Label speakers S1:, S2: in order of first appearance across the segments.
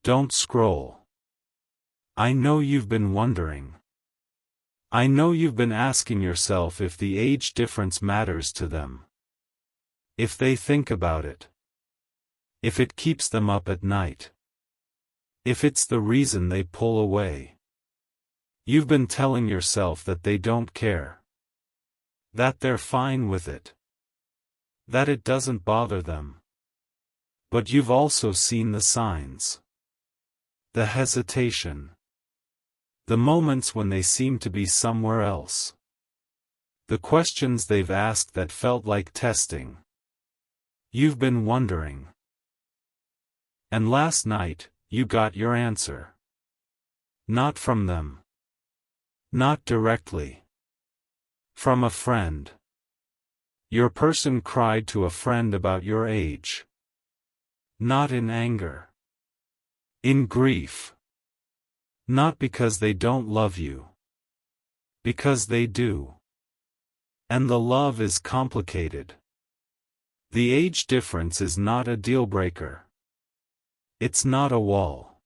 S1: Don't scroll. I know you've been wondering. I know you've been asking yourself if the age difference matters to them. If they think about it. If it keeps them up at night. If it's the reason they pull away. You've been telling yourself that they don't care. That they're fine with it. That it doesn't bother them. But you've also seen the signs. The hesitation. The moments when they seem to be somewhere else. The questions they've asked that felt like testing. You've been wondering. And last night, you got your answer. Not from them. Not directly. From a friend. Your person cried to a friend about your age. Not in anger. In grief. Not because they don't love you. Because they do. And the love is complicated. The age difference is not a deal breaker. It's not a wall.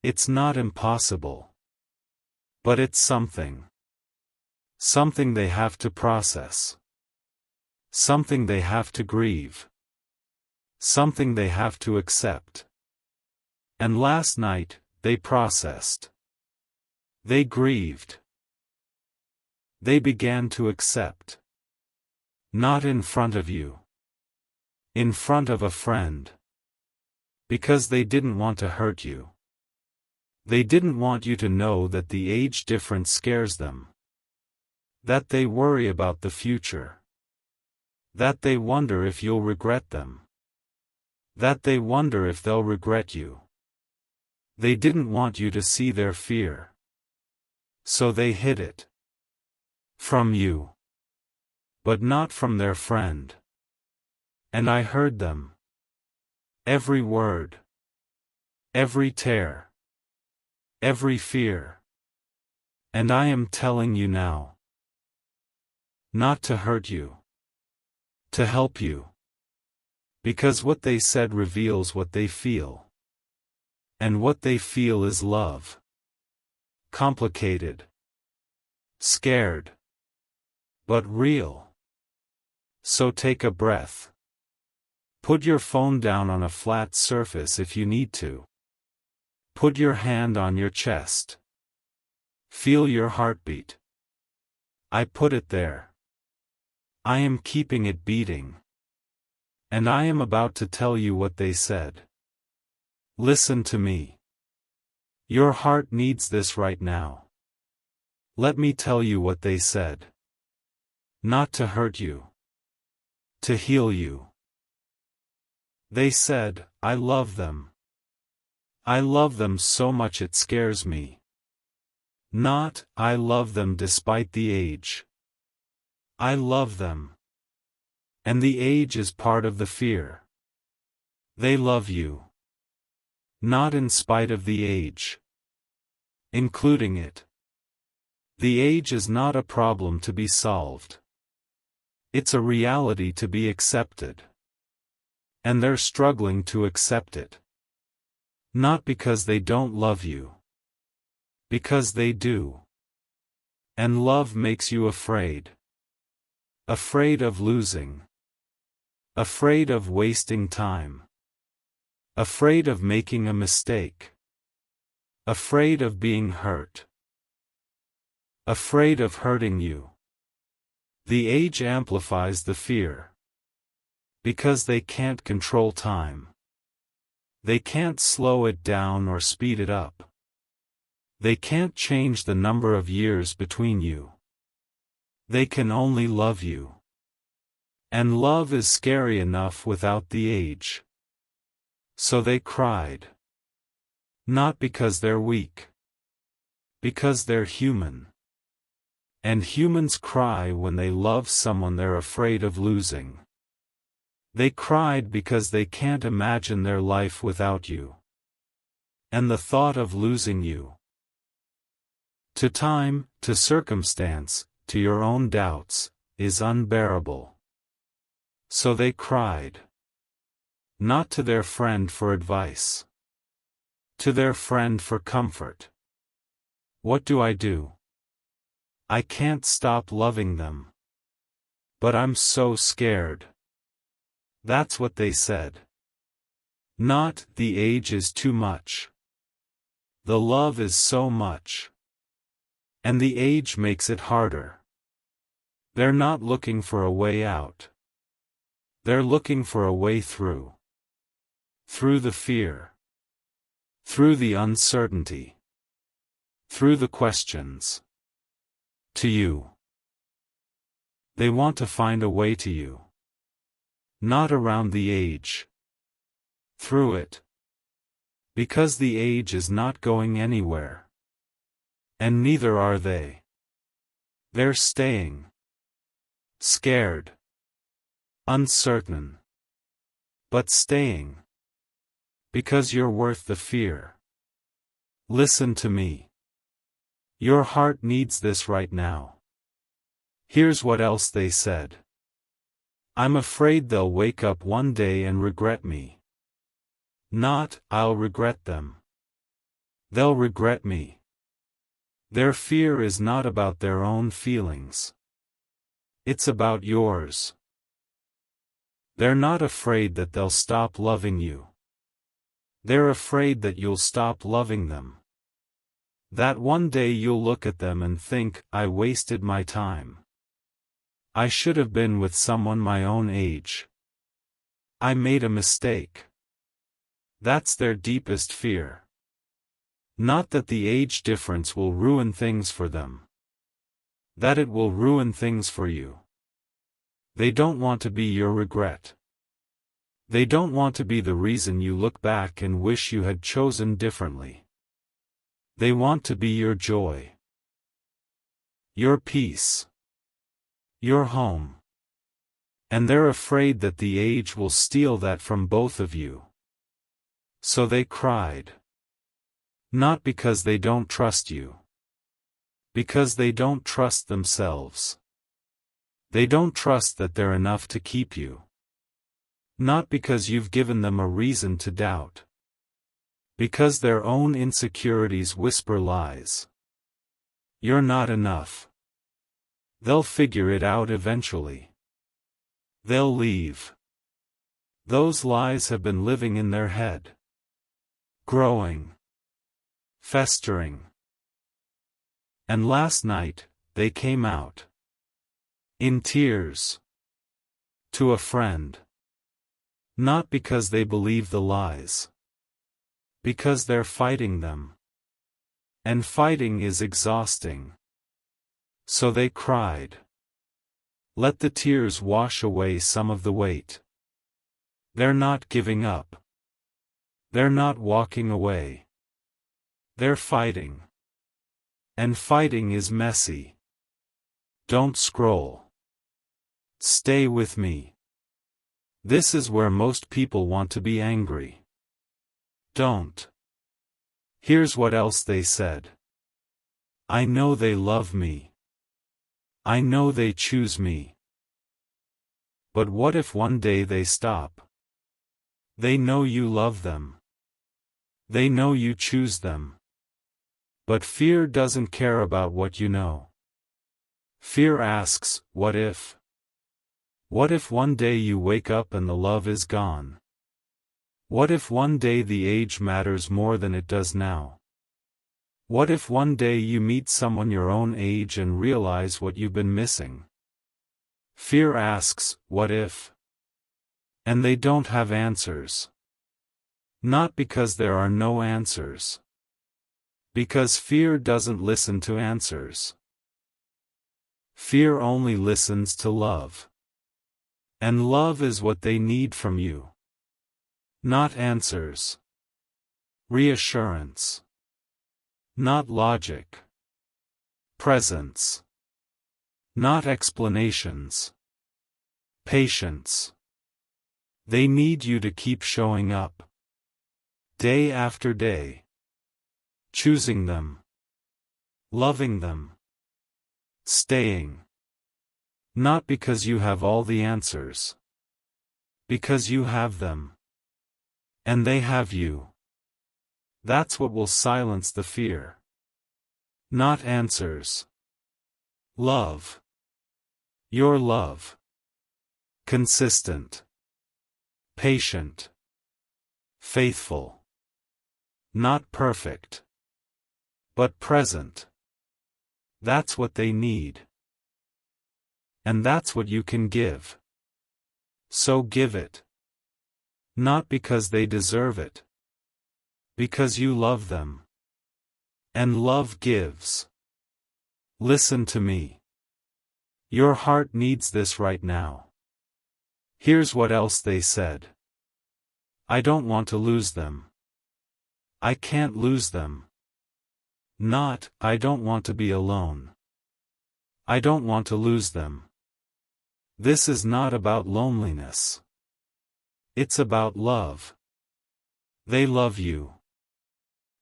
S1: It's not impossible. But it's something. Something they have to process. Something they have to grieve. Something they have to accept. And last night, they processed. They grieved. They began to accept. Not in front of you. In front of a friend. Because they didn't want to hurt you. They didn't want you to know that the age difference scares them. That they worry about the future. That they wonder if you'll regret them. That they wonder if they'll regret you. They didn't want you to see their fear. So they hid it. From you. But not from their friend. And I heard them. Every word. Every tear. Every fear. And I am telling you now. Not to hurt you. To help you. Because what they said reveals what they feel. And what they feel is love. Complicated. Scared. But real. So take a breath. Put your phone down on a flat surface if you need to. Put your hand on your chest. Feel your heartbeat. I put it there. I am keeping it beating. And I am about to tell you what they said. Listen to me. Your heart needs this right now. Let me tell you what they said. Not to hurt you. To heal you. They said, I love them. I love them so much it scares me. Not, I love them despite the age. I love them. And the age is part of the fear. They love you. Not in spite of the age. Including it. The age is not a problem to be solved. It's a reality to be accepted. And they're struggling to accept it. Not because they don't love you. Because they do. And love makes you afraid. Afraid of losing. Afraid of wasting time. Afraid of making a mistake. Afraid of being hurt. Afraid of hurting you. The age amplifies the fear. Because they can't control time. They can't slow it down or speed it up. They can't change the number of years between you. They can only love you. And love is scary enough without the age. So they cried. Not because they're weak. Because they're human. And humans cry when they love someone they're afraid of losing. They cried because they can't imagine their life without you. And the thought of losing you. To time, to circumstance, to your own doubts, is unbearable. So they cried. Not to their friend for advice. To their friend for comfort. What do? I can't stop loving them. But I'm so scared. That's what they said. Not, the age is too much. The love is so much. And the age makes it harder. They're not looking for a way out. They're looking for a way through. Through the fear. Through the uncertainty. Through the questions. To you. They want to find a way to you. Not around the age. Through it. Because the age is not going anywhere. And neither are they. They're staying. Scared. Uncertain. But staying. Because you're worth the fear. Listen to me. Your heart needs this right now. Here's what else they said. I'm afraid they'll wake up one day and regret me. Not, I'll regret them. They'll regret me. Their fear is not about their own feelings. It's about yours. They're not afraid that they'll stop loving you. They're afraid that you'll stop loving them. That one day you'll look at them and think, I wasted my time. I should have been with someone my own age. I made a mistake. That's their deepest fear. Not that the age difference will ruin things for them. That it will ruin things for you. They don't want to be your regret. They don't want to be the reason you look back and wish you had chosen differently. They want to be your joy. Your peace. Your home. And they're afraid that the age will steal that from both of you. So they cried. Not because they don't trust you. Because they don't trust themselves. They don't trust that they're enough to keep you. Not because you've given them a reason to doubt. Because their own insecurities whisper lies. You're not enough. They'll figure it out eventually. They'll leave. Those lies have been living in their head. Growing. Festering. And last night, they came out. In tears. To a friend. Not because they believe the lies. Because they're fighting them. And fighting is exhausting. So they cried. Let the tears wash away some of the weight. They're not giving up. They're not walking away. They're fighting. And fighting is messy. Don't scroll. Stay with me. This is where most people want to be angry. Don't. Here's what else they said. I know they love me. I know they choose me. But what if one day they stop? They know you love them. They know you choose them. But fear doesn't care about what you know. Fear asks, what if? What if one day you wake up and the love is gone? What if one day the age matters more than it does now? What if one day you meet someone your own age and realize what you've been missing? Fear asks, what if? And they don't have answers. Not because there are no answers. Because fear doesn't listen to answers. Fear only listens to love. And love is what they need from you. Not answers. Reassurance. Not logic. Presence. Not explanations. Patience. They need you to keep showing up. Day after day. Choosing them. Loving them. Staying. Not because you have all the answers. Because you have them. And they have you. That's what will silence the fear. Not answers. Love. Your love. Consistent. Patient. Faithful. Not perfect. But present. That's what they need. And that's what you can give. So give it. Not because they deserve it. Because you love them. And love gives. Listen to me. Your heart needs this right now. Here's what else they said. I don't want to lose them. I can't lose them. Not, I don't want to be alone. I don't want to lose them. This is not about loneliness. It's about love. They love you.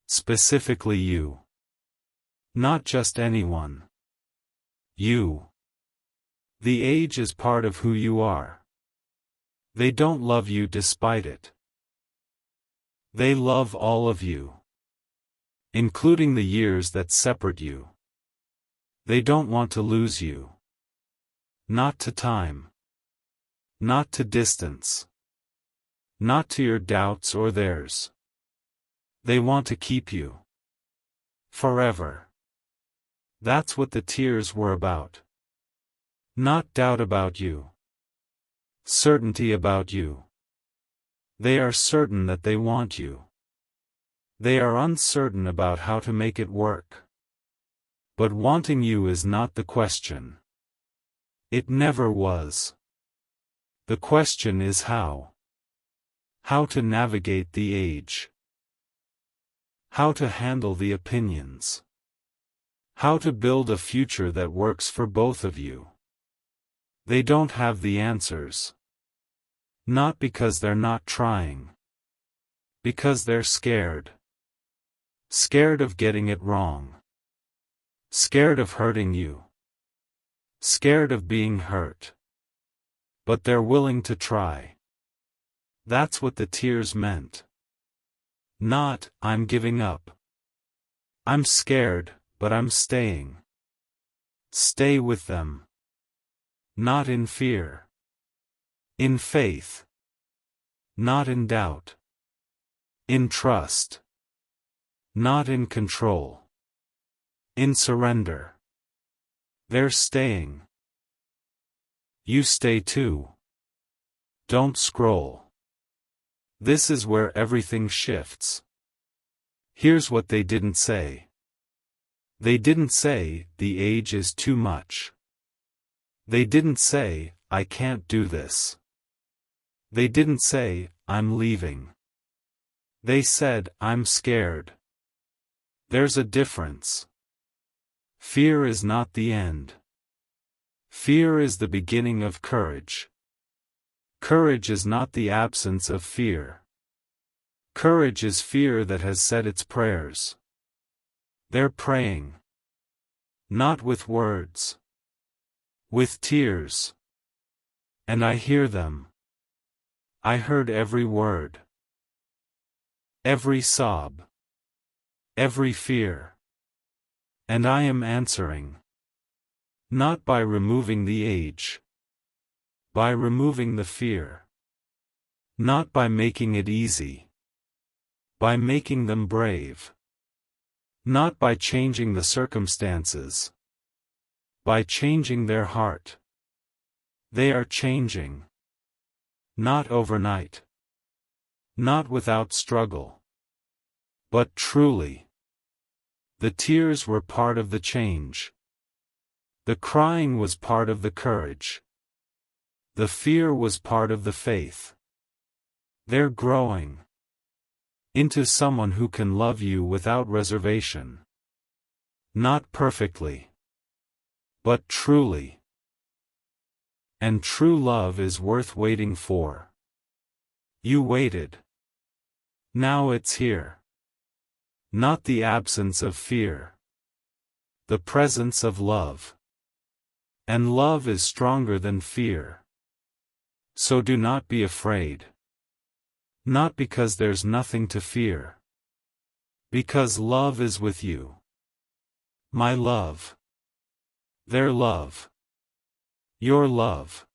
S1: Specifically you. Not just anyone. You. The age is part of who you are. They don't love you despite it. They love all of you. Including the years that separate you. They don't want to lose you. Not to time. Not to distance. Not to your doubts or theirs. They want to keep you. Forever. That's what the tears were about. Not doubt about you. Certainty about you. They are certain that they want you. They are uncertain about how to make it work. But wanting you is not the question. It never was. The question is how. How to navigate the age. How to handle the opinions. How to build a future that works for both of you. They don't have the answers. Not because they're not trying. Because they're scared. Scared of getting it wrong. Scared of hurting you. Scared of being hurt. But they're willing to try. That's what the tears meant. Not, I'm giving up. I'm scared, but I'm staying. Stay with them. Not in fear. In faith. Not in doubt. In trust. Not in control. In surrender. They're staying. You stay too. Don't scroll. This is where everything shifts. Here's what they didn't say. They didn't say, the age is too much. They didn't say, I can't do this. They didn't say, I'm leaving. They said, I'm scared. There's a difference. Fear is not the end. Fear is the beginning of courage. Courage is not the absence of fear. Courage is fear that has said its prayers. They're praying. Not with words. With tears. And I hear them. I heard every word. Every sob. Every fear. And I am answering. Not by removing the age. By removing the fear. Not by making it easy. By making them brave. Not by changing the circumstances. By changing their heart. They are changing. Not overnight. Not without struggle. But truly. The tears were part of the change. The crying was part of the courage. The fear was part of the faith. They're growing into someone who can love you without reservation. Not perfectly, but truly. And true love is worth waiting for. You waited. Now it's here. Not the absence of fear. The presence of love. And love is stronger than fear. So do not be afraid. Not because there's nothing to fear. Because love is with you. My love. Their love. Your love.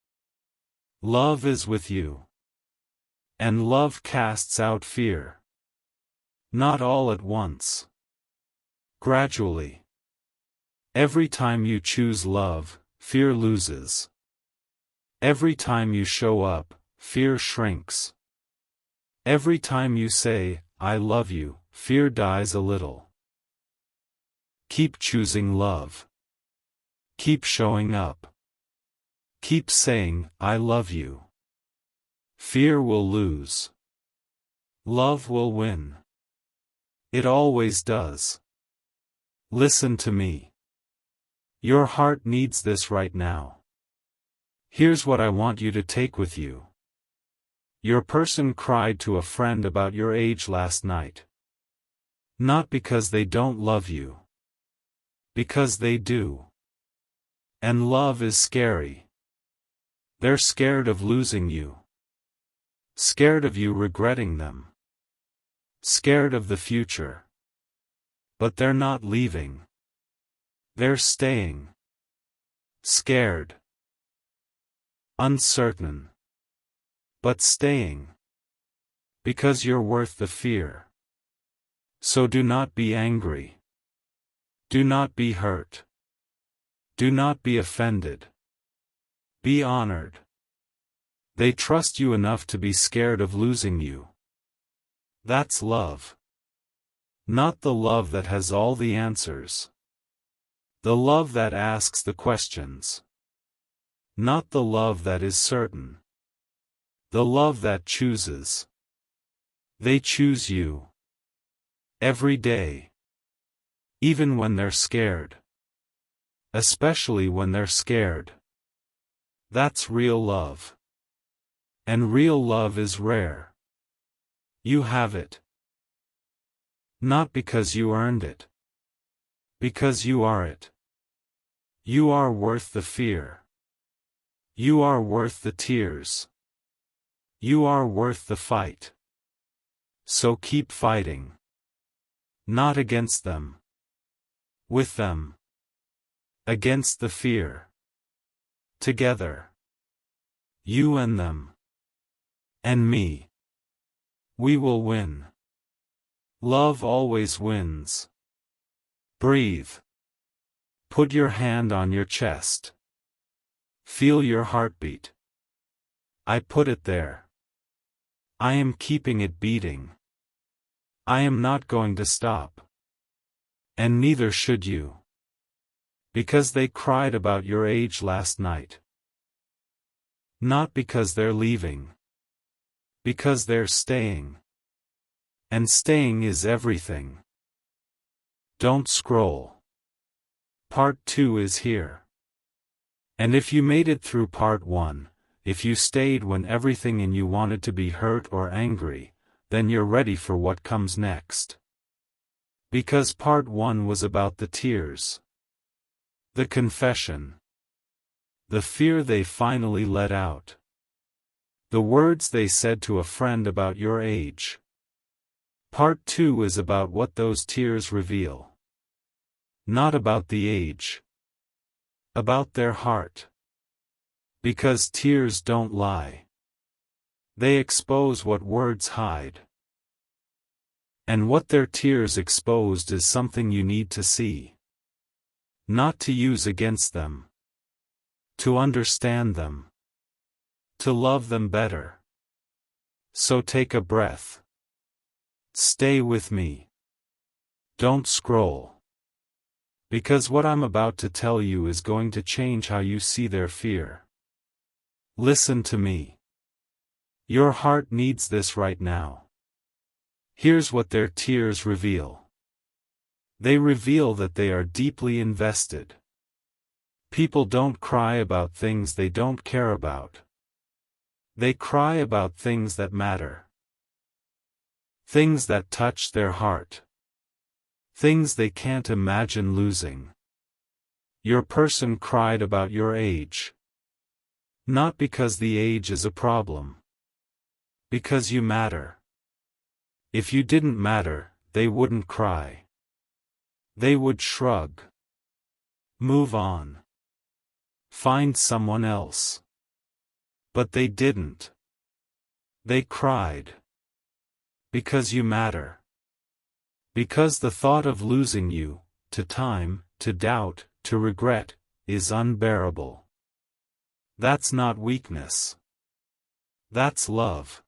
S1: Love is with you. And love casts out fear. Not all at once. Gradually. Every time you choose love, fear loses. Every time you show up, fear shrinks. Every time you say, I love you, fear dies a little. Keep choosing love. Keep showing up. Keep saying, I love you. Fear will lose. Love will win. It always does. Listen to me. Your heart needs this right now. Here's what I want you to take with you. Your person cried to a friend about your age last night. Not because they don't love you. Because they do. And love is scary. They're scared of losing you. Scared of you regretting them. Scared of the future. But they're not leaving. They're staying. Scared. Uncertain. But staying. Because you're worth the fear. So do not be angry. Do not be hurt. Do not be offended. Be honored. They trust you enough to be scared of losing you. That's love. Not the love that has all the answers. The love that asks the questions. Not the love that is certain. The love that chooses. They choose you. Every day. Even when they're scared. Especially when they're scared. That's real love. And real love is rare. You have it. Not because you earned it. Because you are it. You are worth the fear. You are worth the tears. You are worth the fight. So keep fighting. Not against them. With them. Against the fear. Together. You and them. And me. We will win. Love always wins. Breathe. Put your hand on your chest. Feel your heartbeat. I put it there. I am keeping it beating. I am not going to stop. And neither should you. Because they cried about your age last night. Not because they're leaving. Because they're staying. And staying is everything. Don't scroll. Part 2 is here. And if you made it through Part 1, if you stayed when everything in you wanted to be hurt or angry, then you're ready for what comes next. Because Part 1 was about the tears. The confession. The fear they finally let out. The words they said to a friend about your age. Part 2 is about what those tears reveal. Not about the age. About their heart. Because tears don't lie. They expose what words hide. And what their tears exposed is something you need to see. Not to use against them. To understand them. To love them better. So take a breath. Stay with me. Don't scroll. Because what I'm about to tell you is going to change how you see their fear. Listen to me. Your heart needs this right now. Here's what their tears reveal. They reveal that they are deeply invested. People don't cry about things they don't care about. They cry about things that matter. Things that touch their heart. Things they can't imagine losing. Your person cried about your age. Not because the age is a problem. Because you matter. If you didn't matter, they wouldn't cry. They would shrug. Move on. Find someone else. But they didn't. They cried. Because you matter. Because the thought of losing you, to time, to doubt, to regret, is unbearable. That's not weakness. That's love.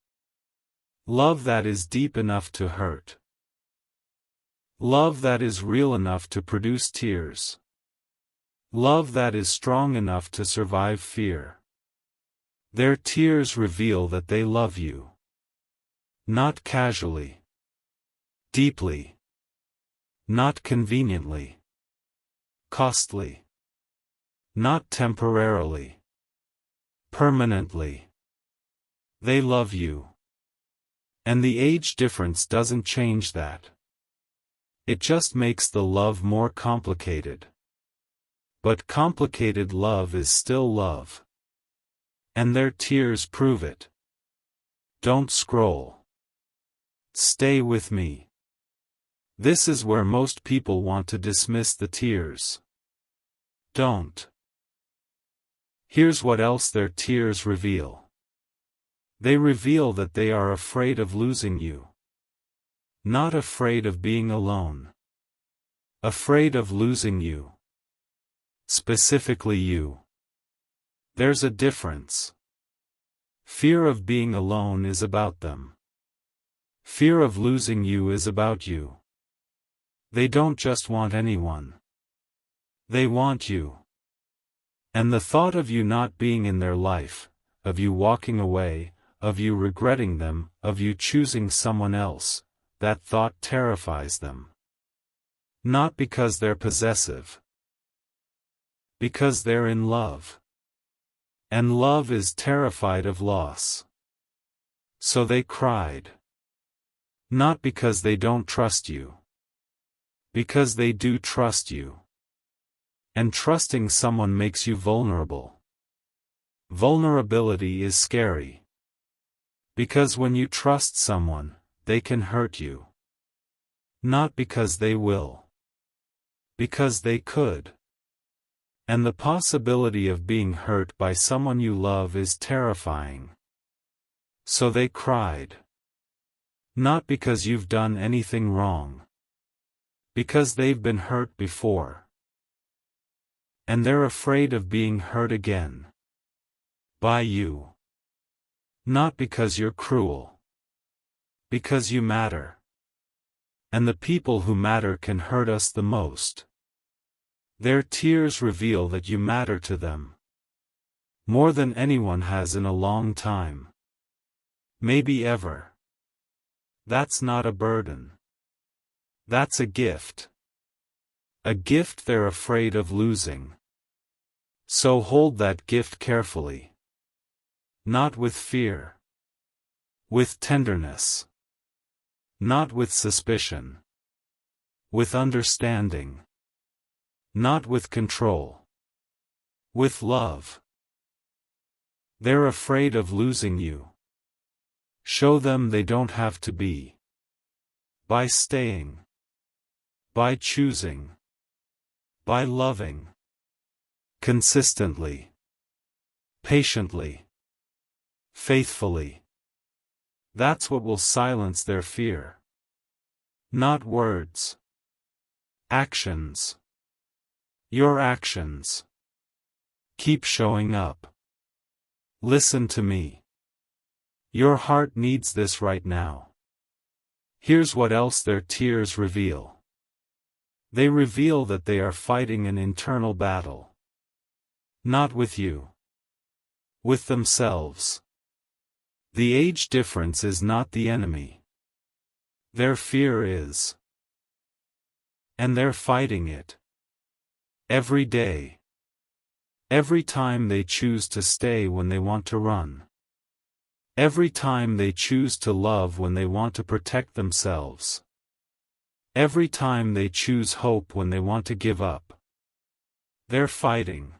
S1: Love that is deep enough to hurt. Love that is real enough to produce tears. Love that is strong enough to survive fear. Their tears reveal that they love you. Not casually. Deeply. Not conveniently. Costly. Not temporarily. Permanently. They love you. And the age difference doesn't change that. It just makes the love more complicated. But complicated love is still love. And their tears prove it. Don't scroll. Stay with me. This is where most people want to dismiss the tears. Don't. Here's what else their tears reveal. They reveal that they are afraid of losing you. Not afraid of being alone. Afraid of losing you. Specifically you. There's a difference. Fear of being alone is about them. Fear of losing you is about you. They don't just want anyone. They want you. And the thought of you not being in their life, of you walking away, of you regretting them, of you choosing someone else, that thought terrifies them. Not because they're possessive. Because they're in love. And love is terrified of loss. So they cried. Not because they don't trust you. Because they do trust you. And trusting someone makes you vulnerable. Vulnerability is scary. Because when you trust someone, they can hurt you. Not because they will. Because they could. And the possibility of being hurt by someone you love is terrifying. So they cried. Not because you've done anything wrong. Because they've been hurt before. And they're afraid of being hurt again. By you. Not because you're cruel. Because you matter. And the people who matter can hurt us the most. Their tears reveal that you matter to them. More than anyone has in a long time. Maybe ever. That's not a burden. That's a gift. A gift they're afraid of losing. So hold that gift carefully. Not with fear. With tenderness. Not with suspicion. With understanding. Not with control. With love. They're afraid of losing you. Show them they don't have to be. By staying. By choosing. By loving. Consistently. Patiently. Faithfully. That's what will silence their fear. Not words. Actions. Your actions. Keep showing up. Listen to me. Your heart needs this right now. Here's what else their tears reveal. They reveal that they are fighting an internal battle. Not with you. With themselves. The age difference is not the enemy. Their fear is. And they're fighting it. Every day. Every time they choose to stay when they want to run. Every time they choose to love when they want to protect themselves. Every time they choose hope when they want to give up. They're fighting.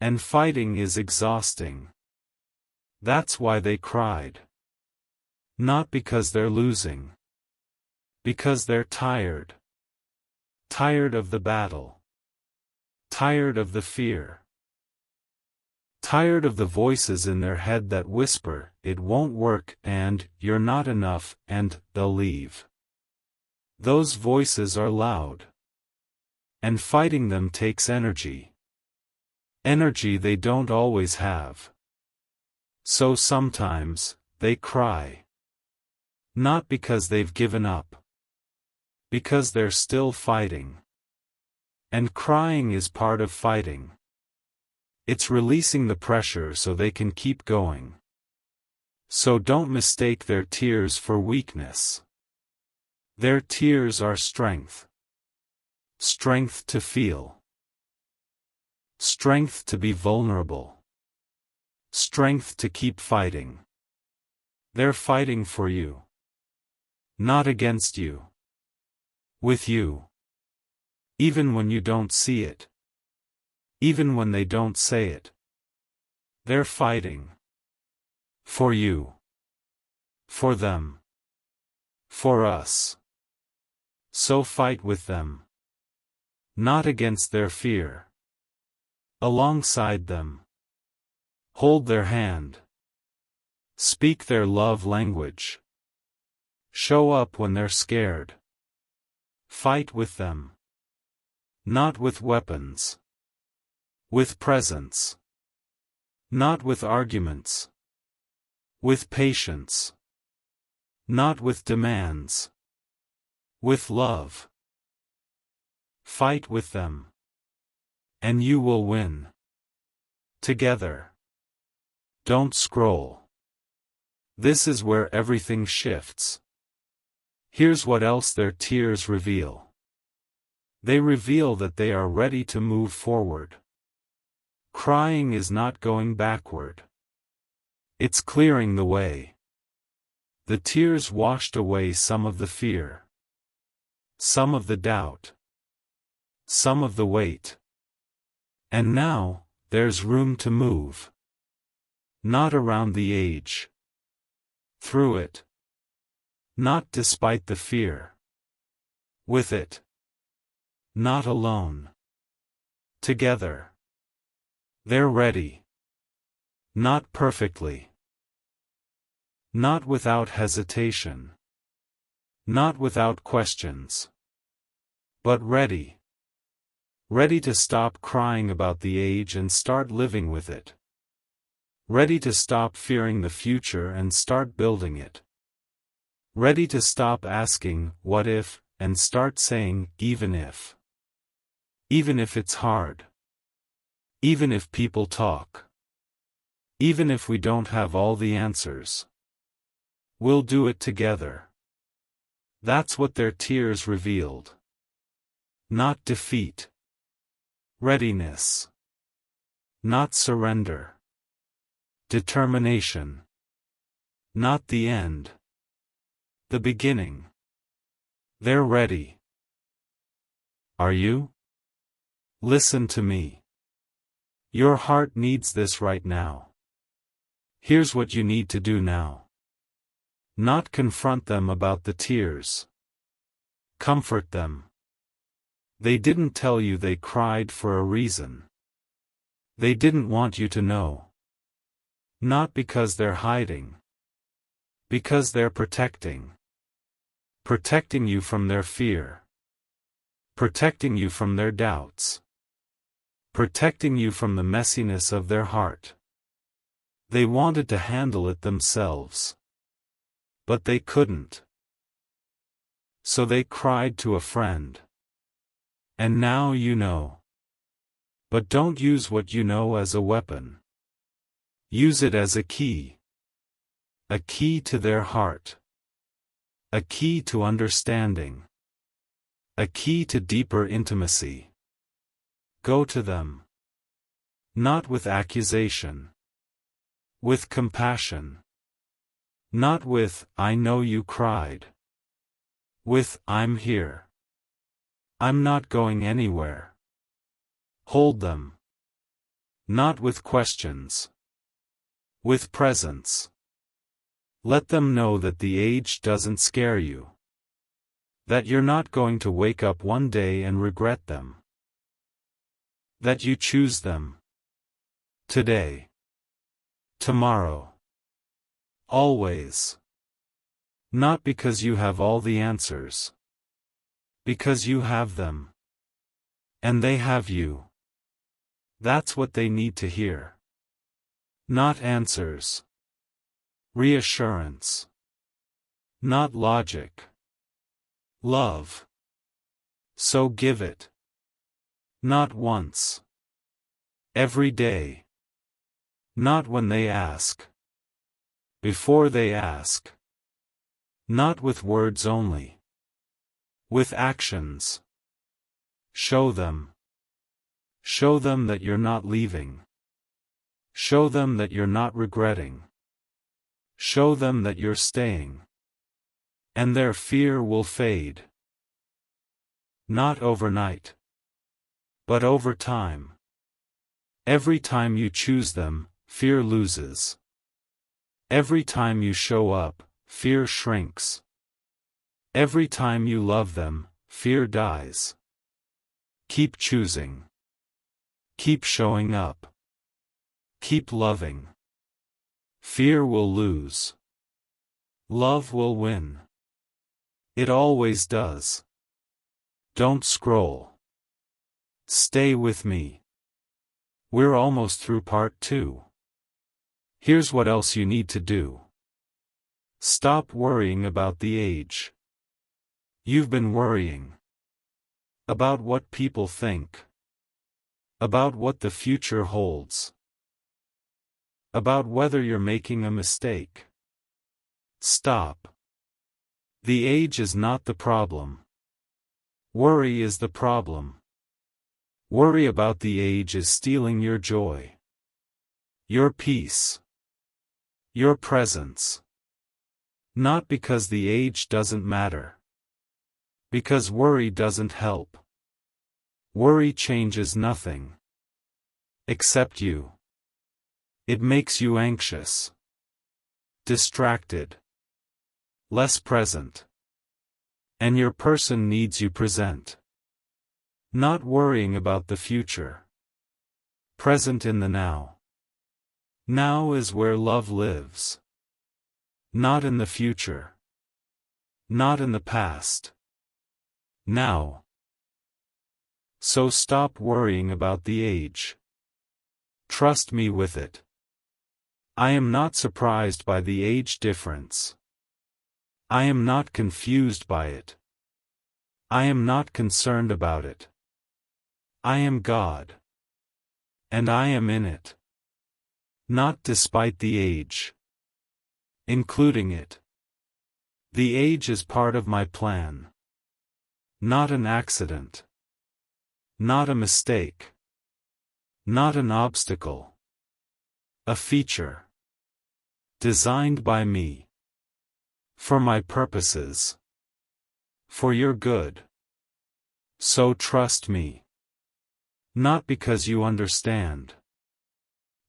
S1: And fighting is exhausting. That's why they cried. Not because they're losing. Because they're tired. Tired of the battle. Tired of the fear. Tired of the voices in their head that whisper, "It won't work," and "You're not enough," and "They'll leave." Those voices are loud. And fighting them takes energy. Energy they don't always have. So sometimes, they cry. Not because they've given up. Because they're still fighting. And crying is part of fighting. It's releasing the pressure so they can keep going. So don't mistake their tears for weakness. Their tears are strength. Strength to feel. Strength to be vulnerable. Strength to keep fighting. They're fighting for you. Not against you. With you. Even when you don't see it. Even when they don't say it. They're fighting. For you. For them. For us. So fight with them. Not against their fear. Alongside them. Hold their hand. Speak their love language. Show up when they're scared. Fight with them. Not with weapons. With presence. Not with arguments. With patience. Not with demands. With love. Fight with them. And you will win. Together. Don't scroll. This is where everything shifts. Here's what else their tears reveal. They reveal that they are ready to move forward. Crying is not going backward. It's clearing the way. The tears washed away some of the fear. Some of the doubt. Some of the weight. And now, there's room to move. Not around the edge. Through it. Not despite the fear. With it. Not alone. Together. They're ready. Not perfectly. Not without hesitation. Not without questions. But ready. Ready to stop crying about the age and start living with it. Ready to stop fearing the future and start building it. Ready to stop asking, "What if?" and start saying, "Even if." Even if it's hard. Even if people talk. Even if we don't have all the answers. We'll do it together. That's what their tears revealed. Not defeat. Readiness. Not surrender. Determination. Not the end. The beginning. They're ready. Are you? Listen to me. Your heart needs this right now. Here's what you need to do now. Not confront them about the tears. Comfort them. They didn't tell you they cried for a reason. They didn't want you to know. Not because they're hiding. Because they're protecting. Protecting you from their fear. Protecting you from their doubts. Protecting you from the messiness of their heart. They wanted to handle it themselves. But they couldn't. So they cried to a friend. And now you know. But don't use what you know as a weapon. Use it as a key. A key to their heart. A key to understanding. A key to deeper intimacy. Go to them. Not with accusation. With compassion. Not with, "I know you cried." With, "I'm here. I'm not going anywhere." Hold them. Not with questions. With presence. Let them know that the age doesn't scare you. That you're not going to wake up one day and regret them. That you choose them. Today. Tomorrow. Always. Not because you have all the answers. Because you have them. And they have you. That's what they need to hear. Not answers. Reassurance. Not logic. Love. So give it. Not once. Every day. Not when they ask. Before they ask. Not with words only. With actions. Show them. Show them that you're not leaving. Show them that you're not regretting. Show them that you're staying. And their fear will fade. Not overnight. But over time. Every time you choose them, fear loses. Every time you show up, fear shrinks. Every time you love them, fear dies. Keep choosing. Keep showing up. Keep loving. Fear will lose. Love will win. It always does. Don't scroll. Stay with me. We're almost through part 2. Here's what else you need to do. Stop worrying about the age. You've been worrying. About what people think. About what the future holds. About whether you're making a mistake. Stop. The age is not the problem. Worry is the problem. Worry about the age is stealing your joy. Your peace. Your presence. Not because the age doesn't matter. Because worry doesn't help. Worry changes nothing. Except you. It makes you anxious. Distracted. Less present. And your person needs you present. Not worrying about the future. Present in the now. Now is where love lives. Not in the future. Not in the past. Now. So stop worrying about the age. Trust me with it. I am not surprised by the age difference. I am not confused by it. I am not concerned about it. I am God. And I am in it. Not despite the age. Including it. The age is part of my plan. Not an accident. Not a mistake. Not an obstacle. A feature. Designed by me. For my purposes. For your good. So trust me. Not because you understand.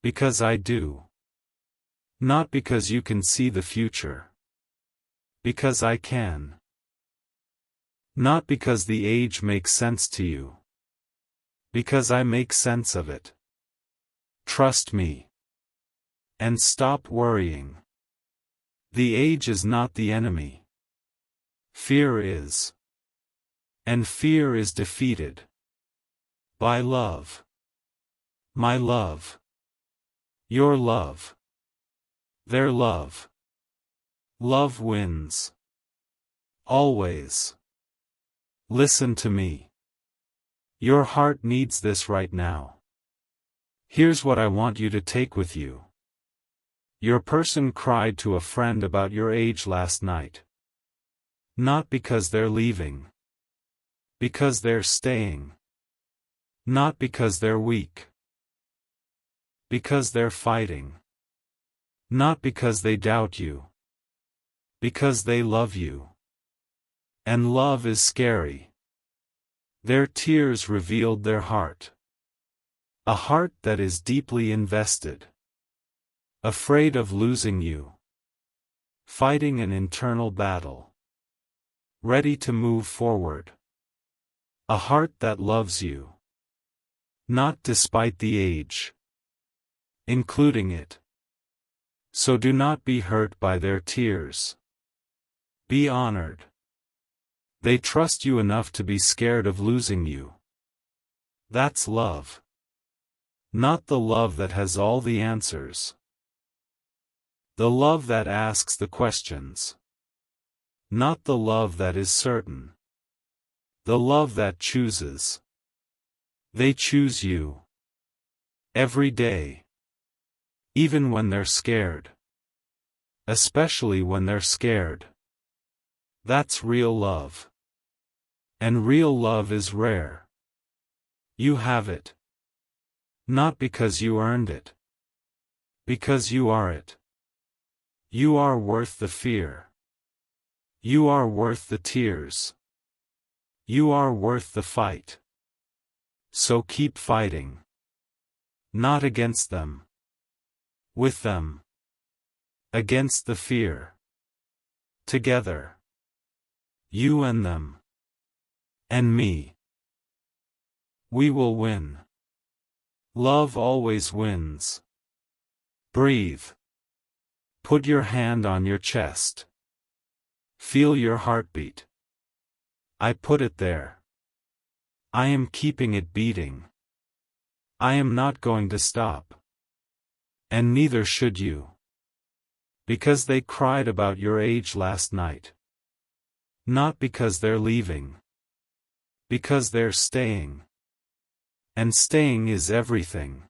S1: Because I do. Not because you can see the future. Because I can. Not because the age makes sense to you. Because I make sense of it. Trust me. And stop worrying. The age is not the enemy. Fear is. And fear is defeated. By love. My love. Your love. Their love. Love wins. Always. Listen to me. Your heart needs this right now. Here's what I want you to take with you. Your person cried to a friend about your age last night. Not because they're leaving. Because they're staying. Not because they're weak. Because they're fighting. Not because they doubt you. Because they love you. And love is scary. Their tears revealed their heart. A heart that is deeply invested. Afraid of losing you. Fighting an internal battle. ready to move forward. A heart that loves you. Not despite the age, including it. So do not be hurt by their tears. Be honored. They trust you enough to be scared of losing you. That's love. Not the love that has all the answers. The love that asks the questions. Not the love that is certain. The love that chooses. They choose you. Every day. Even when they're scared. Especially when they're scared. That's real love. And real love is rare. You have it. Not because you earned it. Because you are it. You are worth the fear. You are worth the tears. You are worth the fight. So keep fighting. Not against them. With them. Against the fear. Together. You and them. And me. We will win. Love always wins. Breathe. Put your hand on your chest. Feel your heartbeat. I put it there. I am keeping it beating. I am not going to stop. And neither should you. Because they cried about your age last night. Not because they're leaving. Because they're staying. And staying is everything.